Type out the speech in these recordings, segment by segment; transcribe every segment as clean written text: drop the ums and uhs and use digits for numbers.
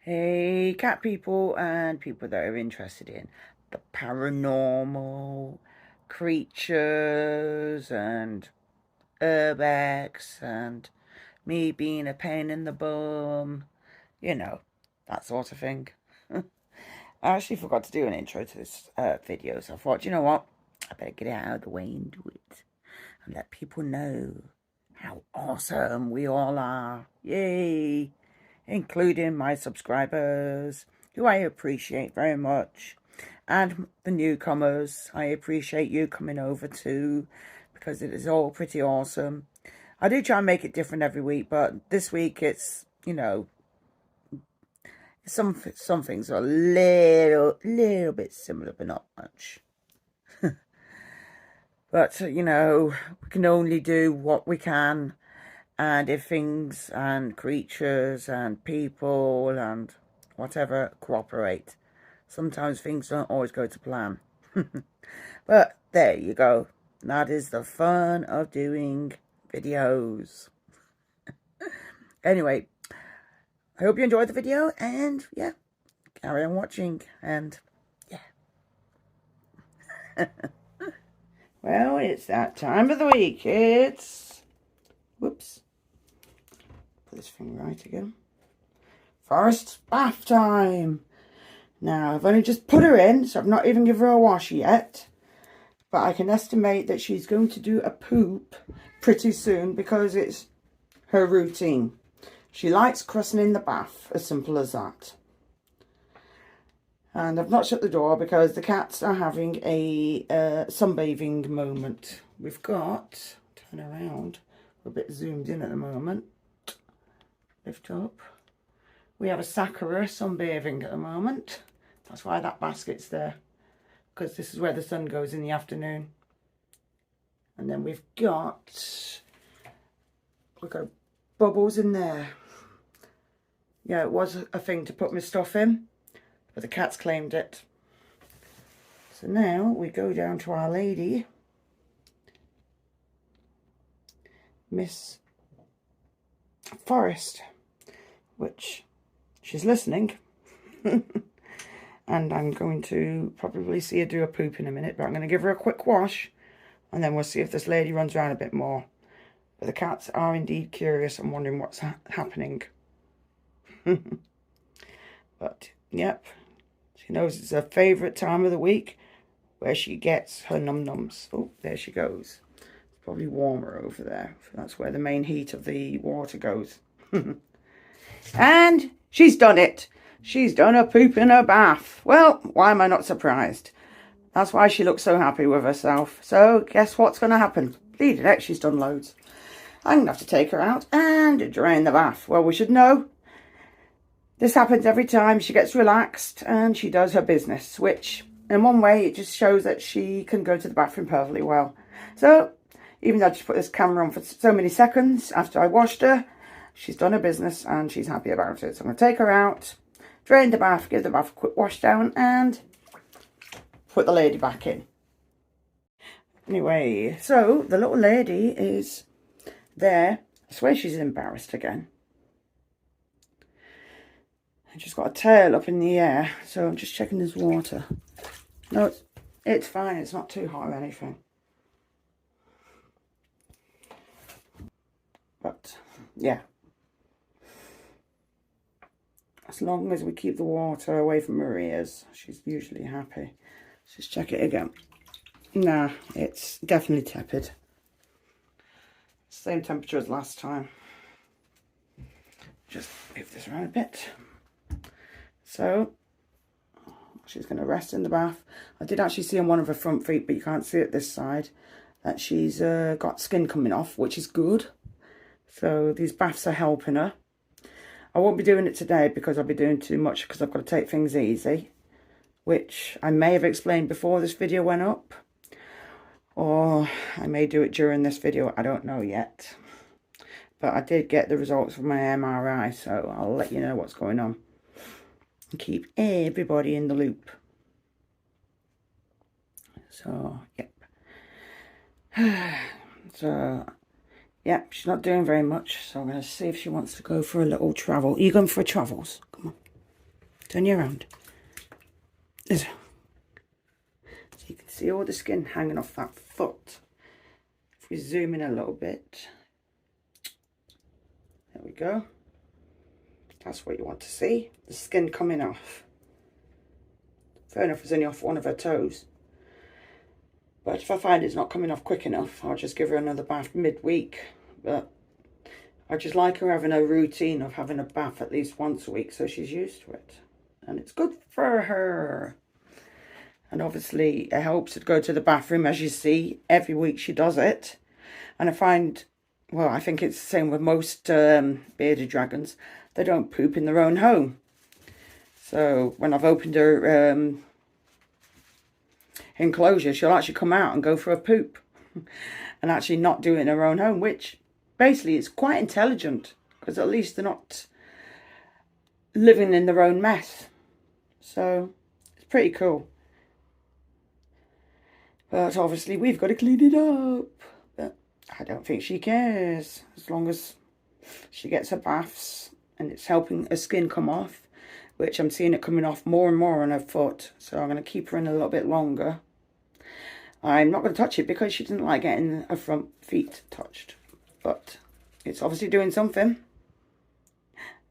Hey, cat people and people that are interested in the paranormal, creatures and urbex and me being a pain in the bum, you know, that sort of thing. I actually forgot to do an intro to this video, so I thought, you know what, I better get it out of the way and do it and let people know how awesome we all are. Yay! Including my subscribers, who I appreciate very much, and the newcomers. I appreciate you coming over too, because it is all pretty awesome. I do try and make it different every week, but this week it's, some things are a little bit similar, but not much. But, we can only do what we can. And if things and creatures and people and whatever cooperate, sometimes things don't always go to plan. But there you go. That is the fun of doing videos. Anyway, I hope you enjoyed the video, and yeah, carry on watching, and yeah. Well, it's that time of the week. It's, whoops, put this thing right again. Forest bath time. Now, I've only just put her in, so I've not even given her a wash yet. But I can estimate that she's going to do a poop pretty soon because it's her routine. She likes crossing in the bath, as simple as that. And I've not shut the door because the cats are having a sunbathing moment. We've got, turn around, we're a bit zoomed in at the moment. Lift up. We have a Sakura sunbathing at the moment. That's why that basket's there. Because this is where the sun goes in the afternoon. And then we've got bubbles in there. Yeah, it was a thing to put my stuff in, but the cats claimed it. So now we go down to our lady, Miss Forest, which she's listening. And I'm going to probably see her do a poop in a minute, but I'm going to give her a quick wash, and then we'll see if this lady runs around a bit more. But the cats are indeed curious and wondering what's happening. But, yep, she knows it's her favourite time of the week where she gets her num-nums. Oh, there she goes. It's probably warmer over there. That's where the main heat of the water goes. And she's done it. She's done a poop in her bath. Well, why am I not surprised? That's why she looks so happy with herself. So, guess what's going to happen? Bleeding heck, she's done loads. I'm going to have to take her out and drain the bath. Well, we should know. This happens every time she gets relaxed and she does her business, which, in one way, it just shows that she can go to the bathroom perfectly well. So, even though I just put this camera on for so many seconds after I washed her, she's done her business and she's happy about it. So I'm going to take her out, drain the bath, give the bath a quick wash down, and put the lady back in. Anyway, so the little lady is there. I swear she's embarrassed again. And she's got a tail up in the air, so I'm just checking there's water. No, it's fine. It's not too hot or anything. But, yeah. As long as we keep the water away from her ears, she's usually happy. Let's just check it again. Nah, it's definitely tepid. Same temperature as last time. Just move this around a bit. So, she's going to rest in the bath. I did actually see on one of her front feet, but you can't see it this side, that she's got skin coming off, which is good. So, these baths are helping her. I won't be doing it today because I'll be doing too much because I've got to take things easy, which I may have explained before this video went up, or I may do it during this video, I don't know yet. But I did get the results from my MRI, so I'll let you know what's going on and keep everybody in the loop. So, yep. So, yep, she's not doing very much, so I'm going to see if she wants to go for a little travel. Are you going for travels? Come on. Turn you around. So you can see all the skin hanging off that foot. If we zoom in a little bit. There we go. That's what you want to see. The skin coming off. Fair enough, it's only off one of her toes. But if I find it's not coming off quick enough, I'll just give her another bath midweek. But I just like her having a routine of having a bath at least once a week, so she's used to it. And it's good for her. And obviously it helps her to go to the bathroom, as you see. Every week she does it. And I find, well, I think it's the same with most bearded dragons. They don't poop in their own home. So when I've opened her enclosure, she'll actually come out and go for a poop. And actually not do it in her own home, which basically is quite intelligent. Because at least they're not living in their own mess. So it's pretty cool. But obviously we've got to clean it up. But I don't think she cares. As long as she gets her baths and it's helping her skin come off. Which I'm seeing it coming off more and more on her foot. So I'm going to keep her in a little bit longer. I'm not going to touch it because she doesn't like getting her front feet touched. But it's obviously doing something.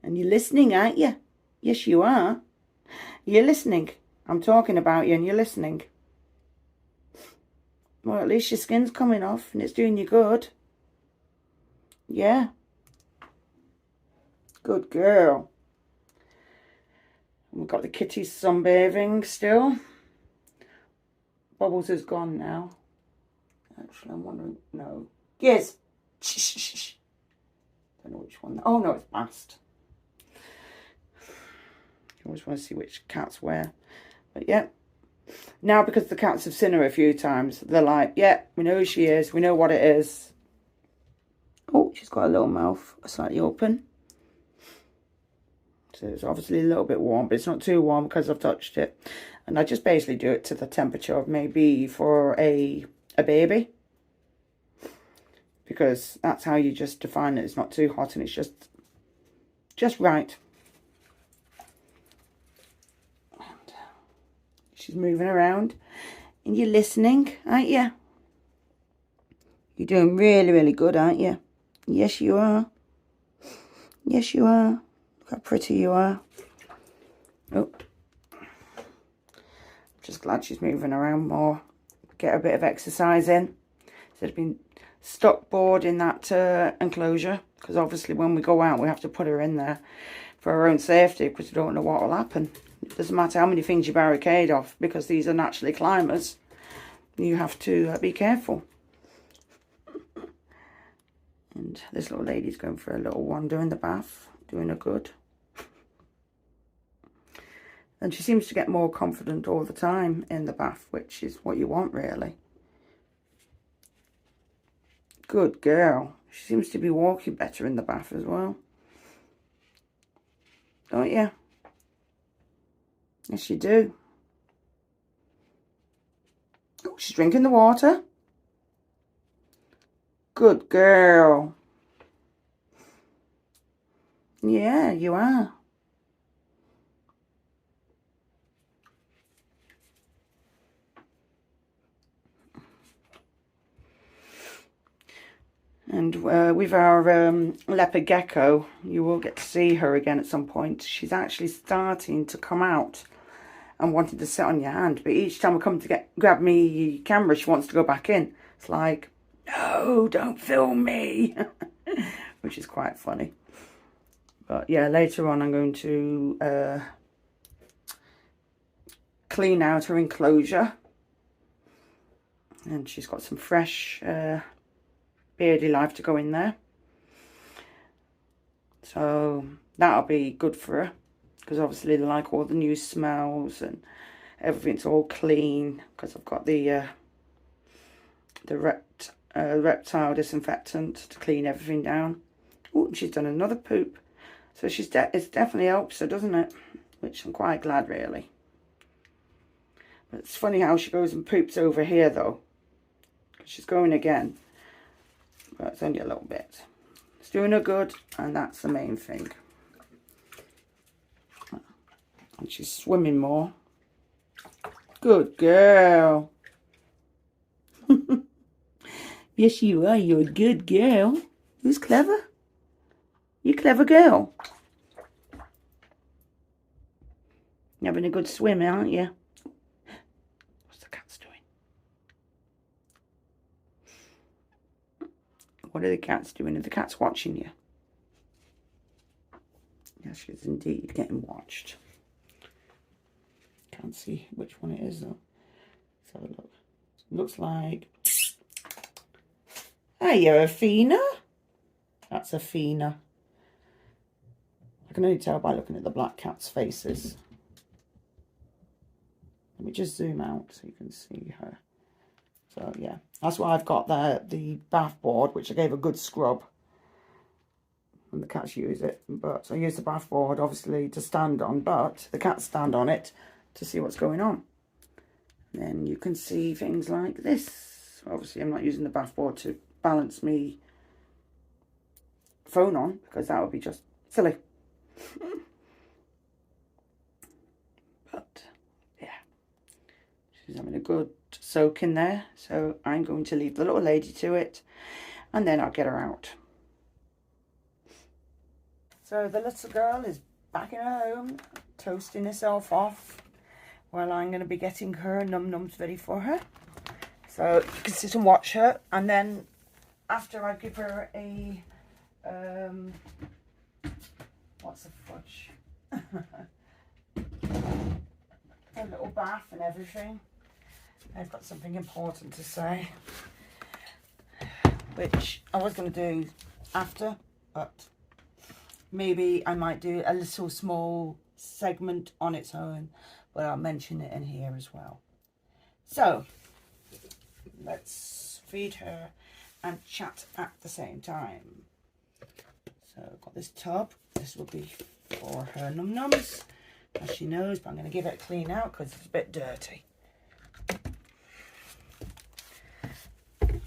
And you're listening, aren't you? Yes, you are. You're listening. I'm talking about you and you're listening. Well, at least your skin's coming off and it's doing you good. Yeah. Good girl. We've got the kitties sunbathing still. Bubbles is gone now. Actually, I'm wondering. No. Yes. Shh, shh, shh, shh. Don't know which one. Oh, no, it's Bast. You always want to see which cats where. But yeah. Now, because the cats have seen her a few times, they're like, yeah, we know who she is. We know what it is. Oh, she's got a little mouth slightly open. So it's obviously a little bit warm, but it's not too warm because I've touched it. And I just basically do it to the temperature of maybe for a baby. Because that's how you just define it. It's not too hot and it's just right. And she's moving around. And you're listening, aren't you? You're doing really, really good, aren't you? Yes, you are. Yes, you are. Look how pretty you are. Oh. Just glad she's moving around more. Get a bit of exercise in. Instead of being stuck bored in that enclosure. Because obviously when we go out we have to put her in there for her own safety. Because we don't know what will happen. It doesn't matter how many things you barricade off. Because these are naturally climbers. You have to be careful. And this little lady's going for a little wander in the bath. Doing her good. And she seems to get more confident all the time in the bath, which is what you want, really. Good girl. She seems to be walking better in the bath as well. Don't you? Yes, you do. Oh, she's drinking the water. Good girl. Yeah, you are. And with our leopard gecko, you will get to see her again at some point. She's actually starting to come out and wanting to sit on your hand. But each time I come to grab me camera, she wants to go back in. It's like, no, don't film me. Which is quite funny. But yeah, later on I'm going to clean out her enclosure. And she's got some fresh Beardy Life to go in there. So that'll be good for her. Because obviously they like all the new smells and everything's all clean. Because I've got the reptile disinfectant to clean everything down. Oh, she's done another poop. So it definitely helps her, doesn't it? Which I'm quite glad, really. But it's funny how she goes and poops over here, though. Because she's going again. But it's only a little bit. It's doing her good, and that's the main thing. And she's swimming more. Good girl. Yes, you are. You're a good girl. Who's clever? You clever girl. You're having a good swim, aren't you? What's the cats doing? What are the cats doing? Are the cats watching you? Yes, she's indeed getting watched. Can't see which one it is though. Let's have a look. Looks like... Hey, you're Athena. That's Athena. I can only tell by looking at the black cat's faces. Let me just zoom out so you can see her. So yeah, that's why I've got the bath board, which I gave a good scrub. And the cats use it. But I use the bath board obviously to stand on, but the cats stand on it to see what's going on. And then you can see things like this. Obviously I'm not using the bath board to balance me phone on, because that would be just silly. But yeah, she's having a good soak in there, so I'm going to leave the little lady to it and then I'll get her out. So the little girl is back in her home, toasting herself off while I'm going to be getting her num-nums ready for her. So you can sit and watch her, and then after I give her a what's a fudge? A little bath and everything. I've got something important to say, which I was going to do after, but maybe I might do a little small segment on its own, but I'll mention it in here as well. So let's feed her and chat at the same time. So I've got this tub. This will be for her num-nums, as she knows, but I'm going to give it a clean out because it's a bit dirty.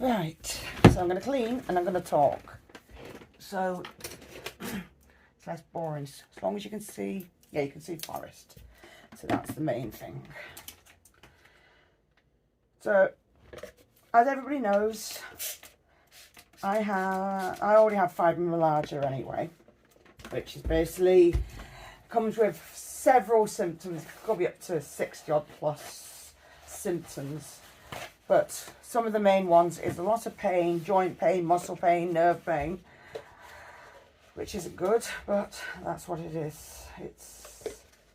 Right, so I'm going to clean and I'm going to talk. So it's less boring, as long as you can see. Yeah, you can see forest, so that's the main thing. So as everybody knows, I already have fibromyalgia anyway, which is basically comes with several symptoms. It could be up to 60 odd plus symptoms, but some of the main ones is a lot of pain, joint pain, muscle pain, nerve pain, which isn't good, but that's what it is.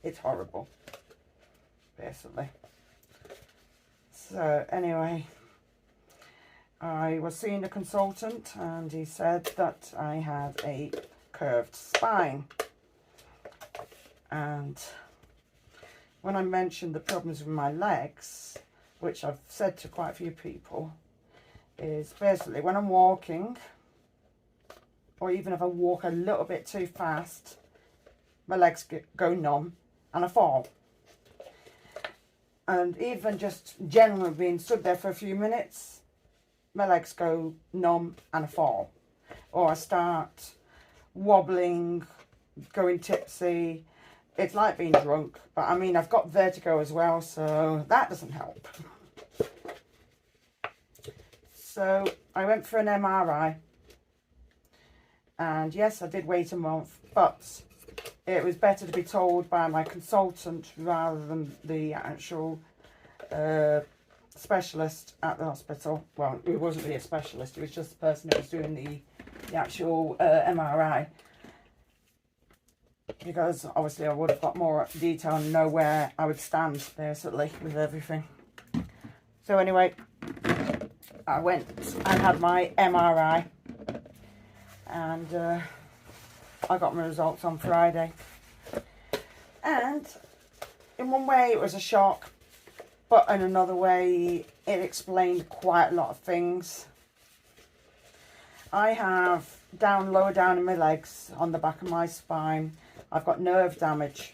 It's horrible, basically. So anyway, I was seeing a consultant and he said that I had a curved spine. And when I mentioned the problems with my legs, which I've said to quite a few people, is basically when I'm walking, or even if I walk a little bit too fast, my legs go numb and I fall. And even just generally being stood there for a few minutes, my legs go numb and I fall. Or I start wobbling, going tipsy. It's like being drunk, but I mean, I've got vertigo as well, so that doesn't help. So I went for an MRI, and yes, I did wait a month, but it was better to be told by my consultant rather than the actual specialist at the hospital. Well, it wasn't really a specialist, it was just the person who was doing the actual MRI. Because obviously I would have got more detail and know where I would stand basically with everything. So anyway, I went and had my MRI, and I got my results on Friday. And in one way it was a shock, but in another way it explained quite a lot of things. I have lower down in my legs, on the back of my spine, I've got nerve damage.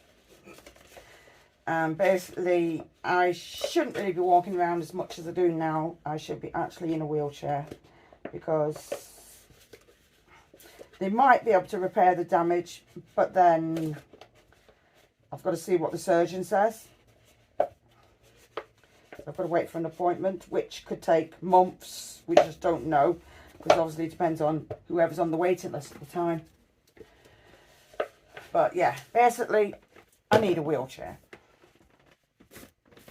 And basically, I shouldn't really be walking around as much as I do now. I should be actually in a wheelchair, because they might be able to repair the damage, but then I've got to see what the surgeon says. I've got to wait for an appointment, which could take months. We just don't know, because obviously it depends on whoever's on the waiting list at the time. But yeah, basically, I need a wheelchair.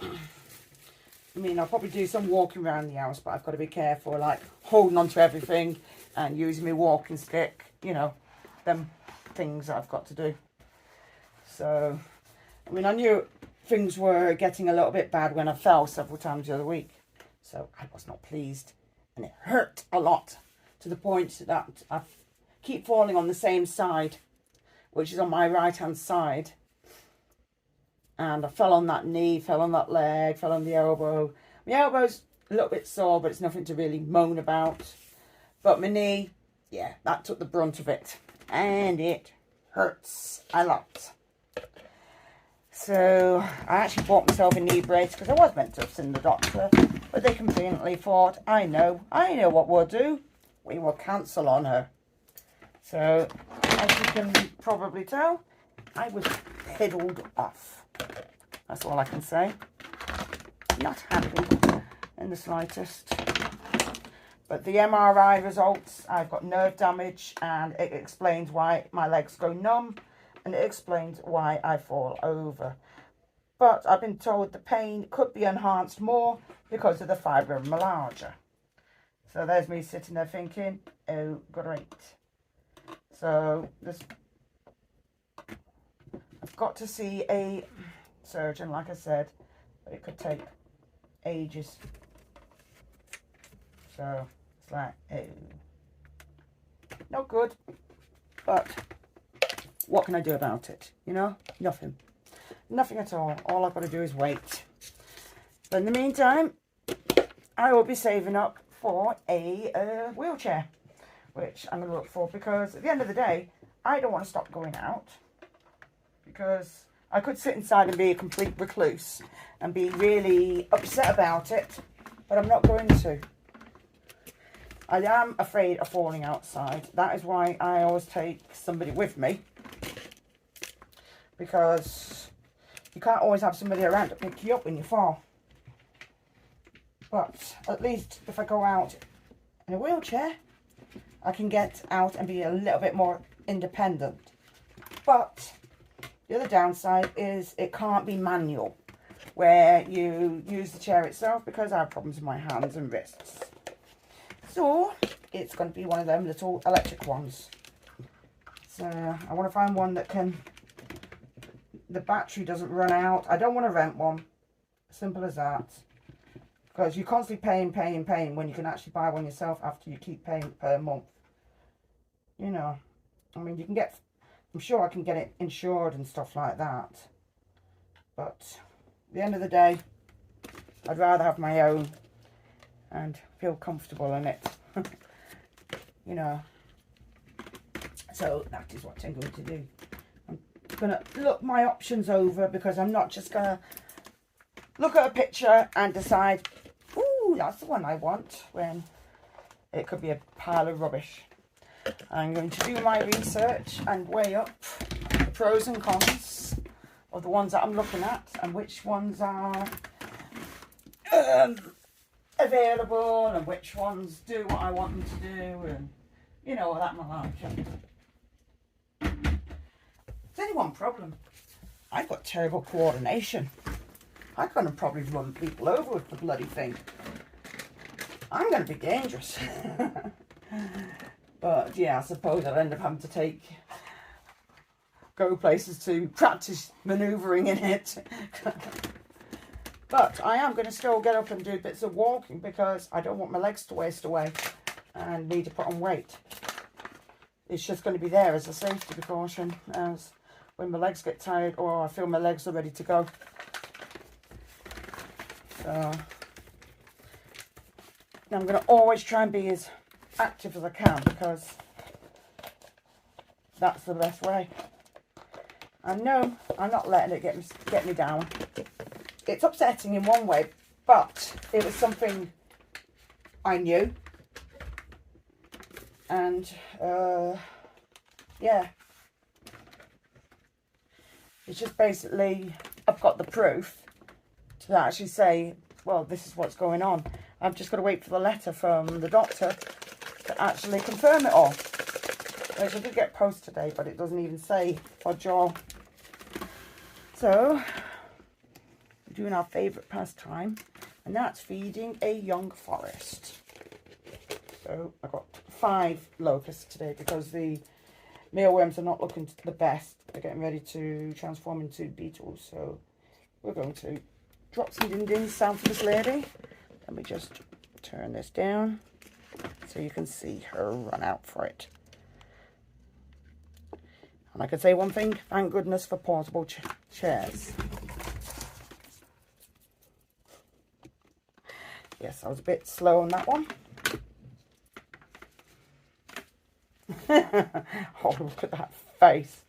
I mean, I'll probably do some walking around the house, but I've got to be careful, like holding on to everything and using my walking stick, you know, them things that I've got to do. So, I mean, I knew things were getting a little bit bad when I fell several times the other week. So I was not pleased, and it hurt a lot, to the point that I keep falling on the same side, which is on my right hand side. And I fell on that knee, fell on that leg, fell on the elbow. My elbow's a little bit sore, but it's nothing to really moan about. But my knee, yeah, that took the brunt of it. And it hurts a lot. So I actually bought myself a knee brace, because I was meant to have seen the doctor. But they conveniently thought, I know what we'll do. We will cancel on her. So, as you can probably tell, I was piddled off. That's all I can say. Not happy in the slightest. But the MRI results, I've got nerve damage, and it explains why my legs go numb, and it explains why I fall over. But I've been told the pain could be enhanced more because of the fibromyalgia. So there's me sitting there thinking, oh great. So this, I've got to see a surgeon, like I said, but it could take ages. So it's like, oh, not good. But what can I do about it? You know, nothing. Nothing at all. All I've got to do is wait. But in the meantime, I will be saving up for a wheelchair, which I'm going to look for, because at the end of the day, I don't want to stop going out, because I could sit inside and be a complete recluse and be really upset about it, but I'm not going to. I am afraid of falling outside. That is why I always take somebody with me, because you can't always have somebody around to pick you up when you fall. But at least if I go out in a wheelchair, I can get out and be a little bit more independent. But the other downside is it can't be manual, where you use the chair itself, because I have problems with my hands and wrists. So it's going to be one of them little electric ones. So I want to find one that can, the battery doesn't run out. I don't want to rent one. Simple as that. Because you're constantly paying when you can actually buy one yourself after you keep paying per month. You know, I mean, you can get, I'm sure I can get it insured and stuff like that. But at the end of the day, I'd rather have my own and feel comfortable in it. You know. So that is what I'm going to do. I'm going to look my options over, because I'm not just going to look at a picture and decide, ooh, that's the one I want, when it could be a pile of rubbish. I'm going to do my research and weigh up the pros and cons of the ones that I'm looking at, and which ones are available, and which ones do what I want them to do, and you know, that malarkey. There's only one problem. I've got terrible coordination. I'm going to probably run people over with the bloody thing. I'm going to be dangerous. But yeah, I suppose I'll end up having to go places to practice manoeuvring in it. But I am going to still get up and do bits of walking, because I don't want my legs to waste away and need to put on weight. It's just going to be there as a safety precaution, as when my legs get tired, or I feel my legs are ready to go. So I'm going to always try and be as active as I can, because that's the best way. And no, I'm not letting it get me down. It's upsetting in one way, but it was something I knew. And yeah, It's just basically, I've got the proof to actually say, well, this is what's going on. I've just got to wait for the letter from the doctor to actually confirm it all. Which I did get post today, but it doesn't even say for jaw. So, we're doing our favourite pastime, and that's feeding a young forest. So, I got 5 locusts today because the mealworms are not looking the best. They're getting ready to transform into beetles. So, we're going to drop some din-dins down for this lady. Let me just turn this down so you can see her run out for it. And I can say one thing, thank goodness for portable chairs. Yes, I was a bit slow on that one. Oh, look at that face.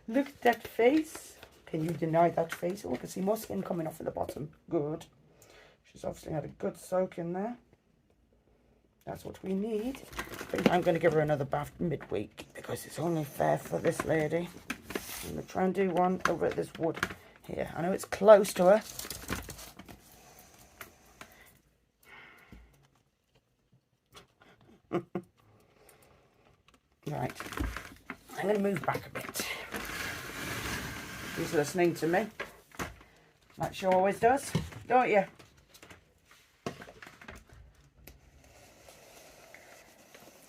Look at that face. Can you deny that face? Oh, I can see more skin coming off at the bottom. Good. She's obviously had a good soak in there. That's what we need. I think I'm going to give her another bath midweek because it's only fair for this lady. I'm going to try and do one over at this wood here. I know it's close to her. Right. I'm going to move back a bit. She's listening to me. Like she always does, don't you?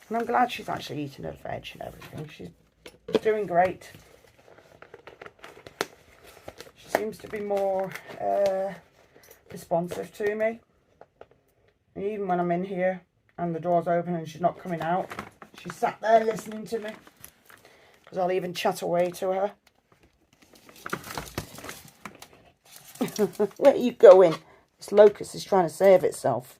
And I'm glad she's actually eating her veg and everything. She's doing great. She seems to be more responsive to me. And even when I'm in here and the door's open and she's not coming out, she's sat there listening to me. Because I'll even chat away to her. Where are you going? This locust is trying to save itself.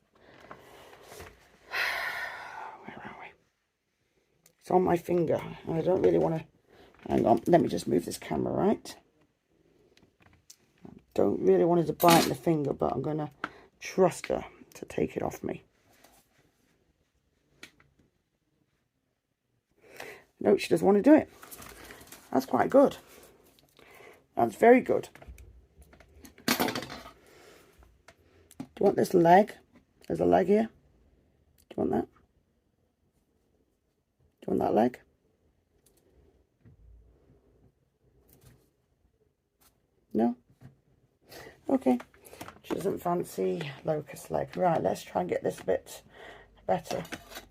It's on my finger. I don't really want to... Hang on. Let me just move this camera right. I don't really want it to bite the finger, but I'm going to trust her to take it off me. No, she doesn't want to do it. That's quite good. That's very good. Do you want this leg? There's a leg here. Do you want that? Do you want that leg? No? Okay. She doesn't fancy locust leg. Right, let's try and get this a bit better.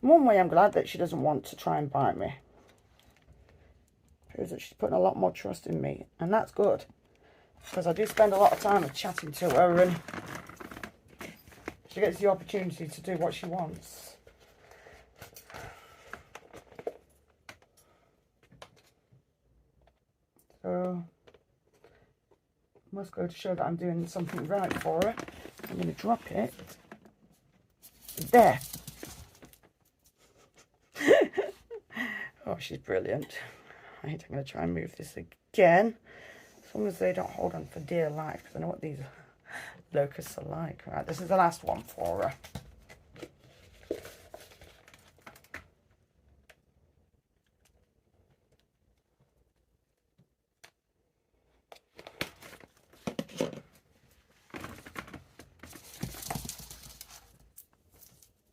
In one way, I'm glad that she doesn't want to try and bite me. Proves that she's putting a lot more trust in me. And that's good. Because I do spend a lot of time chatting to her and she gets the opportunity to do what she wants. So, must go to show that I'm doing something right for her. I'm going to drop it. There. Oh, she's brilliant. Right, I'm going to try and move this again. As long as they don't hold on for dear life, because I know what these locusts are like. Right, this is the last one for her.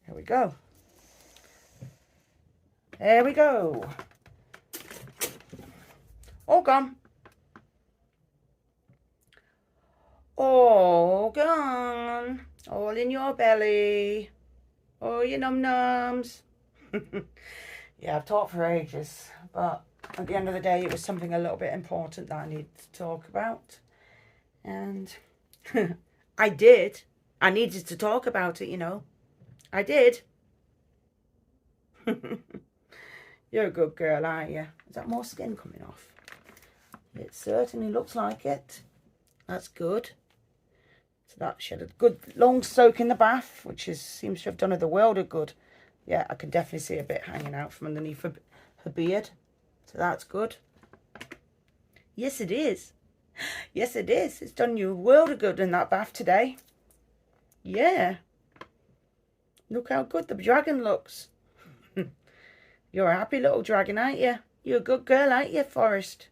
Here we go. There we go. All gone. All gone. All in your belly. Oh, you num-nums. Yeah, I've talked for ages, but at the end of the day, it was something a little bit important that I needed to talk about. And I did. I needed to talk about it, you know. I did. You're a good girl, aren't you? Is that more skin coming off? It certainly looks like it. That's good. So that she had a good long soak in the bath, which seems to have done her the world of good. Yeah, I can definitely see a bit hanging out from underneath her beard. So that's good. Yes, it is. Yes, it is. It's done you a world of good in that bath today. Yeah. Look how good the dragon looks. You're a happy little dragon, aren't you? You're a good girl, aren't you, Forest?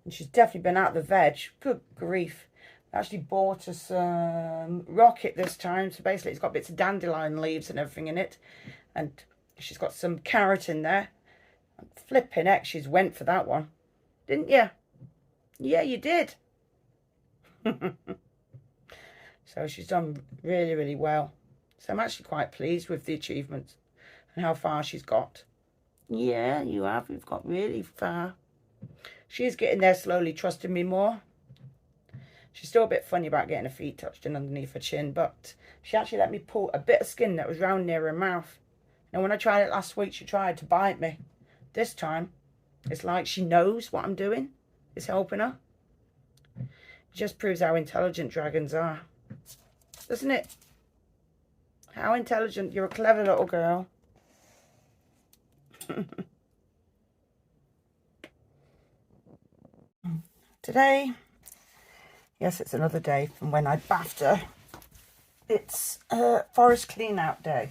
And she's definitely been out of the veg. Good grief. I actually bought us some rocket this time. So basically it's got bits of dandelion leaves and everything in it. And she's got some carrot in there. And flipping heck, she's went for that one. Didn't you? Yeah, you did. So she's done really, really well. So I'm actually quite pleased with the achievements and how far she's got. Yeah, you have. You've got really far. She's getting there slowly, trusting me more. She's still a bit funny about getting her feet touched in underneath her chin, but she actually let me pull a bit of skin that was round near her mouth. And when I tried it last week, she tried to bite me. This time, it's like she knows what I'm doing. It's helping her. It just proves how intelligent dragons are. Doesn't it? How intelligent. You're a clever little girl. Today, yes, it's another day from when I bathed her. It's forest clean out day.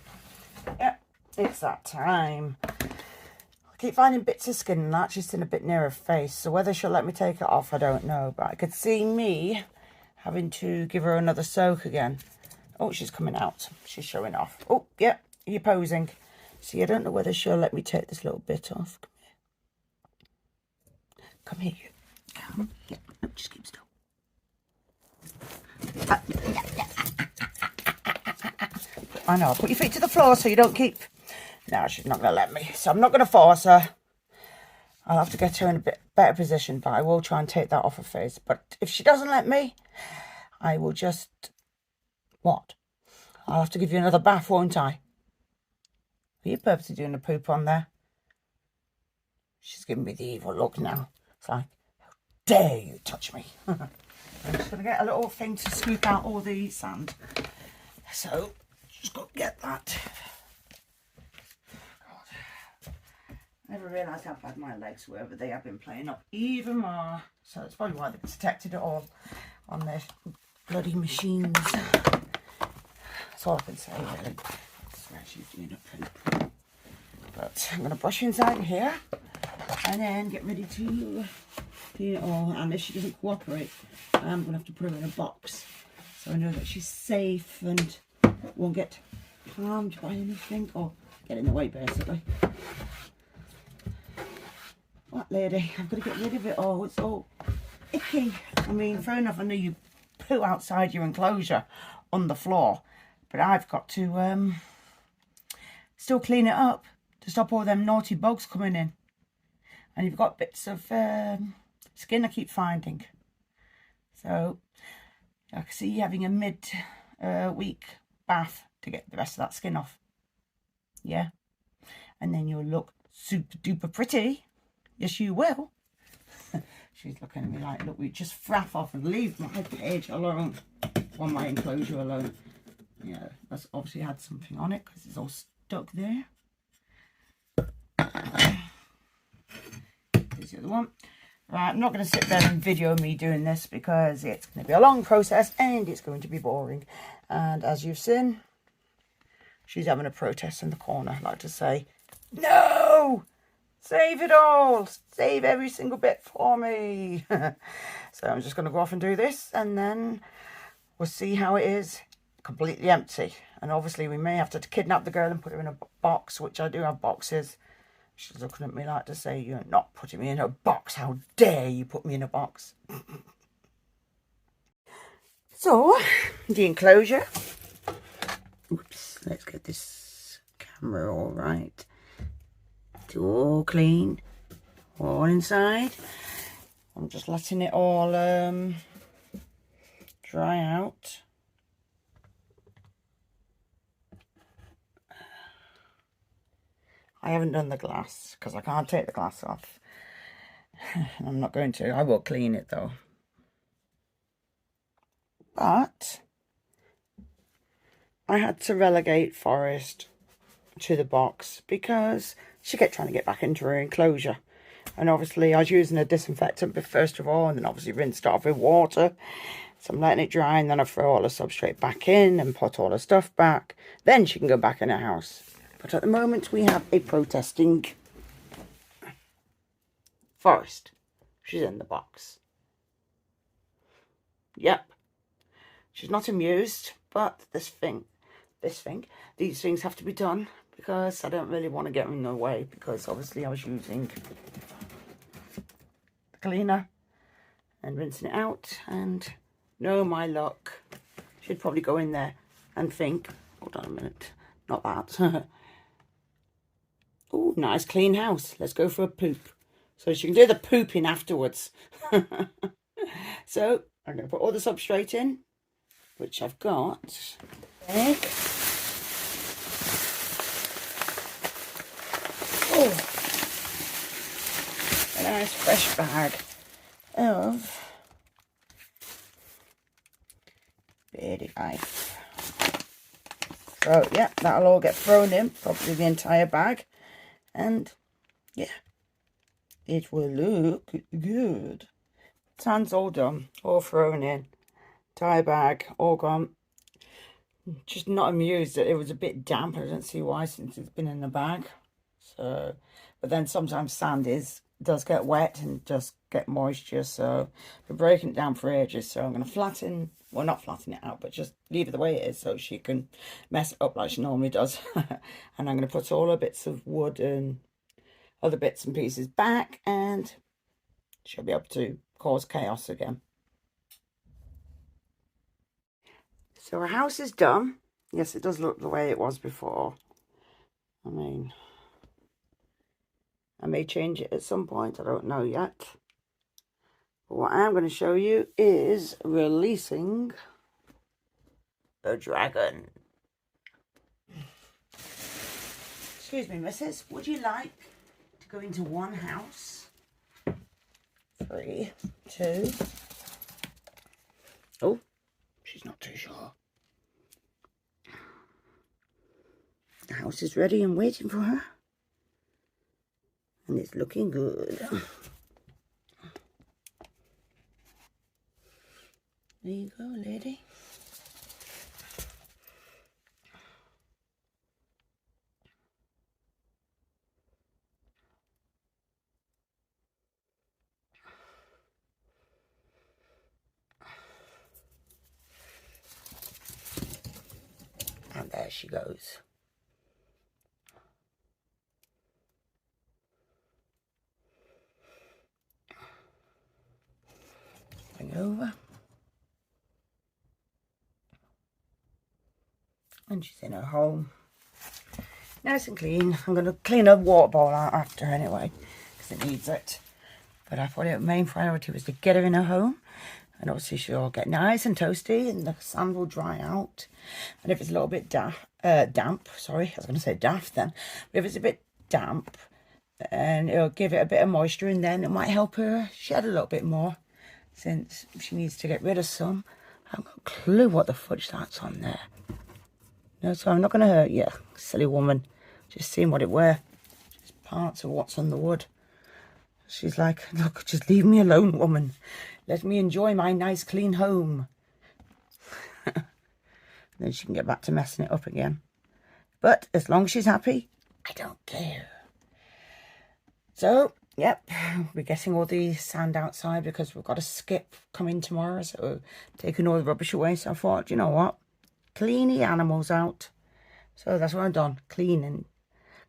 Yep, it's that time. I keep finding bits of skin and that. She's sitting a bit near her face, so whether she'll let me take it off, I don't know. But I could see me having to give her another soak again. Oh, she's coming out. She's showing off. Oh, yep, you're posing. See, I don't know whether she'll let me take this little bit off. Come here, you. Come here. No, just keep still. I know. Put your feet to the floor so you don't keep... No, she's not going to let me. So I'm not going to force her. I'll have to get her in a bit better position, but I will try and take that off her face. But if she doesn't let me, I will just... What? I'll have to give you another bath, won't I? Are you purposely doing a poop on there? She's giving me the evil look now. It's like, how dare you touch me? I'm just going to get a little thing to scoop out all the sand. So, just got to get that. God. I never realised how bad my legs were, but they have been playing up even more. So that's probably why they've detected it all on their bloody machines. That's all I can say, really. I swear she's doing a poop. But I'm going to brush inside here and then get ready to clean it all. And if she doesn't cooperate, I'm going to have to put her in a box. So I know that she's safe and won't get harmed by anything or get in the way, basically. That lady, I've got to get rid of it all. It's all icky. I mean, fair enough, I know you poo outside your enclosure on the floor, but I've got to still clean it up to stop all them naughty bugs coming in. And you've got bits of skin I keep finding. So I can see you having a mid-week bath to get the rest of that skin off. Yeah. And then you'll look super duper pretty. Yes, you will. She's looking at me like, look, we just fraff off and leave my page alone. Or my enclosure alone. Yeah, that's obviously had something on it because it's all stuck there. Here's the other one. Right, I'm not going to sit there and video me doing this because it's going to be a long process and it's going to be boring. And as you've seen, she's having a protest in the corner. I like to say, no! Save it all! Save every single bit for me! So I'm just going to go off and do this and then we'll see how it is. Completely empty. And obviously we may have to kidnap the girl and put her in a box, which I do have boxes. She's looking at me like to say, you're not putting me in a box. How dare you put me in a box? So, the enclosure. Oops, let's get this camera all right. It's all clean. All inside. I'm just letting it all dry out. I haven't done the glass because I can't take the glass off. I'm not going to. I will clean it though. But I had to relegate Forest to the box because she kept trying to get back into her enclosure. And obviously I was using a disinfectant first of all and then obviously rinsed it off with water. So I'm letting it dry and then I throw all the substrate back in and put all the stuff back. Then she can go back in her house. But at the moment we have a protesting Forest. She's in the box. Yep. She's not amused, but these things have to be done because I don't really want to get in the way, because obviously I was using the cleaner and rinsing it out, and no, my luck, she'd probably go in there and think, hold on a minute, not that. Oh, nice clean house. Let's go for a poop. So she can do the pooping afterwards. So I'm going to put all the substrate in, which I've got. Egg. Oh, a nice fresh bag of Beardy Life. So yeah, that'll all get thrown in, probably the entire bag, and yeah, it will look good. Tan's all done, all thrown in, entire bag, all gone. Just not amused that it was a bit damp. I don't see why, since it's been in the bag. So, but then sometimes sand does get wet and does get moisture, so we're breaking it down for ages. So I'm going to flatten, well, not flatten it out, but just leave it the way it is so she can mess it up like she normally does. And I'm going to put all her bits of wood and other bits and pieces back, and she'll be able to cause chaos again. So our house is done. Yes, it does look the way it was before. I mean, I may change it at some point, I don't know yet. But what I'm going to show you is releasing the dragon. Excuse me, missus, would you like to go into one house? 3, 2. Oh, she's not too sure. The house is ready and waiting for her. And it's looking good. There you go, lady. And there she goes. Bring it over. And she's in her home. Nice and clean. I'm going to clean her water bowl out after anyway, because it needs it. But I thought the main priority was to get her in her home. And obviously she'll get nice and toasty and the sand will dry out. And if it's a little bit damp, sorry, I was going to say daft then. But if it's a bit damp, and it'll give it a bit of moisture, and then it might help her shed a little bit more, since she needs to get rid of some. I haven't got a clue what the fudge that's on there. No, so I'm not going to hurt you, silly woman. Just seeing what it were. Just parts of what's on the wood. She's like, look, just leave me alone, woman. Let me enjoy my nice clean home. Then she can get back to messing it up again. But as long as she's happy, I don't care. So, yep, we're getting all the sand outside because we've got a skip coming tomorrow. So taking all the rubbish away. So I thought, you know what? Clean the animals out. So that's what I've done. Cleaning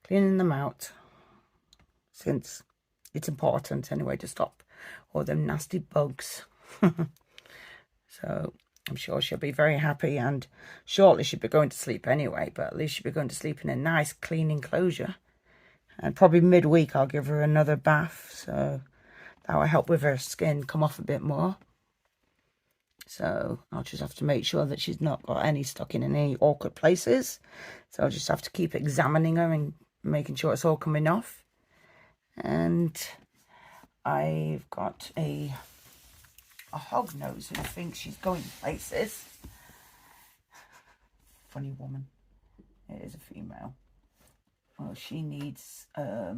them out. Since it's important anyway to stop all them nasty bugs. So I'm sure she'll be very happy, and shortly she'll be going to sleep anyway, but at least she'll be going to sleep in a nice clean enclosure. And probably midweek I'll give her another bath, so that will help with her skin come off a bit more. So I'll just have to make sure that she's not got any stuck in any awkward places. So I'll just have to keep examining her and making sure it's all coming off. And I've got a hog nose who thinks she's going places. Funny woman. It is a female. Well, she needs, I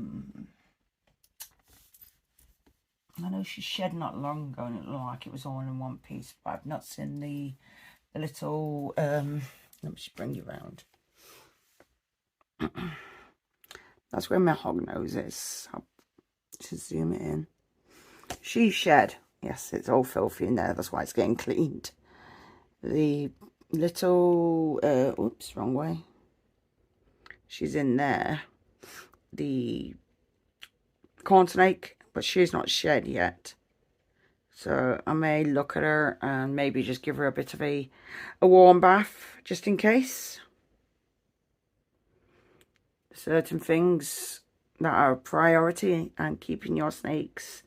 know she shed not long ago and it looked like it was all in one piece, but I've not seen the little, let me just bring you around. That's where my hog nose is. I'll just zoom it in. She shed. Yes, it's all filthy in there. That's why it's getting cleaned. The little, oops, wrong way. She's in there. The corn snake, but she's not shed yet. So I may look at her and maybe just give her a bit of a warm bath, just in case. Certain things that are a priority and keeping your snakes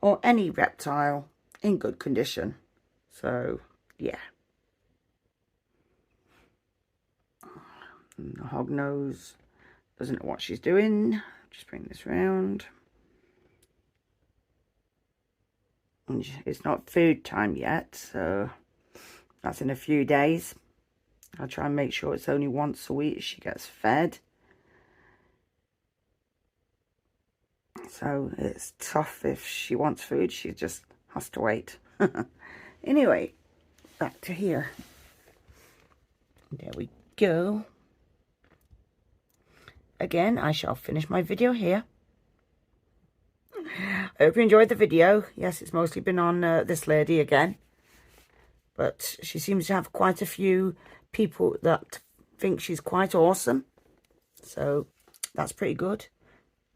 or any reptile in good condition. So, yeah. And the hognose doesn't know what she's doing. Just bring this round. And it's not food time yet, so that's in a few days. I'll try and make sure it's only once a week she gets fed. So it's tough. If she wants food, she just has to wait. Anyway, back to here. There we go. Again, I shall finish my video here. I hope you enjoyed the video. Yes, it's mostly been on this lady again. But she seems to have quite a few people that think she's quite awesome. So that's pretty good.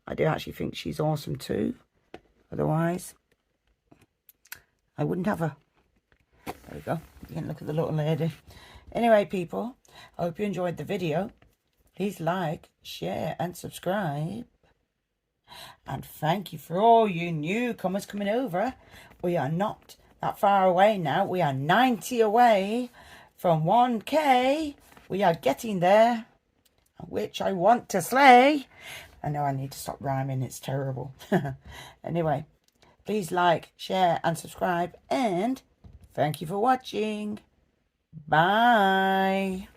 I do actually think she's awesome too. Otherwise, I wouldn't have her. There we go. You can look at the little lady. Anyway, people, I hope you enjoyed the video. Please like, share, and subscribe. And thank you for all you newcomers coming over. We are not that far away now. We are 90 away from 1K. We are getting there, which I want to slay. I know I need to stop rhyming. It's terrible. Anyway, please like, share, and subscribe. And thank you for watching. Bye.